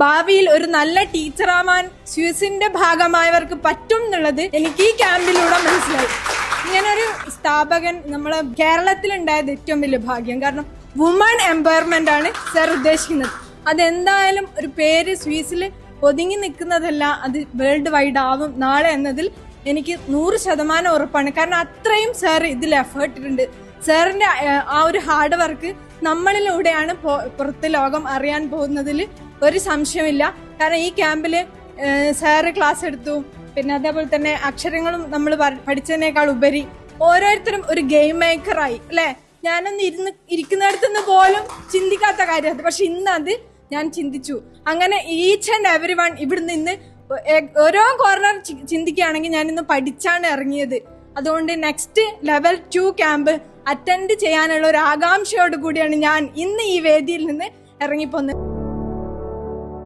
ഭാവിയിൽ ഒരു നല്ല ടീച്ചറാവാൻ സ്വിസിന്റെ ഭാഗമായവർക്ക് പറ്റും എന്നുള്ളത് എനിക്ക് ഈ ക്യാമ്പിലൂടെ മനസ്സിലായി. ഇങ്ങനൊരു സ്ഥാപകൻ നമ്മളെ കേരളത്തിലുണ്ടായത് ഏറ്റവും വലിയ ഭാഗ്യം. കാരണം വുമൺ എംപവർമെന്റ് ആണ് സർ ഉദ്ദേശിക്കുന്നത്. അതെന്തായാലും ഒരു പേര് സ്വിസിൽ ഒതുങ്ങി നിൽക്കുന്നതല്ല, അത് വേൾഡ് വൈഡ് ആവും നാളെ എന്നതിൽ എനിക്ക് 100% ഉറപ്പാണ്. കാരണം അത്രയും സാർ ഇതിൽ എഫേർട്ട് ഇട്ടിട്ടുണ്ട്. സാറിന്റെ ആ ഒരു ഹാർഡ് വർക്ക് നമ്മളിലൂടെയാണ് പുറത്ത് ലോകം അറിയാൻ പോകുന്നതിൽ ഒരു സംശയമില്ല. കാരണം ഈ ക്യാമ്പില് സാറ് ക്ലാസ് എടുത്തു, പിന്നെ അതേപോലെ തന്നെ അക്ഷരങ്ങളും നമ്മൾ പഠിച്ചതിനേക്കാൾ ഉപരി ഓരോരുത്തരും ഒരു ഗെയിം മേക്കറായി അല്ലെ. ഞാനൊന്ന് ഇരിക്കുന്നിടത്തുനിന്ന് പോലും ചിന്തിക്കാത്ത കാര്യം, പക്ഷെ ഇന്ന് അത് ഞാൻ ചിന്തിച്ചു. അങ്ങനെ ഈച്ച് ആൻഡ് എവരി വൺ ഇവിടെ നിന്ന് ഓരോ കോർണർ ചിന്തിക്കുകയാണെങ്കിൽ ഞാൻ ഇന്ന് പഠിച്ചാണ് ഇറങ്ങിയത്. അതുകൊണ്ട് നെക്സ്റ്റ് ലെവൽ 2 ക്യാമ്പ് അറ്റൻഡ് ചെയ്യാനുള്ള ഒരു ആകാംക്ഷയോട് കൂടിയാണ് ഞാൻ ഇന്ന് ഈ വേദിയിൽ നിന്ന് ഇറങ്ങിപ്പോന്നത്.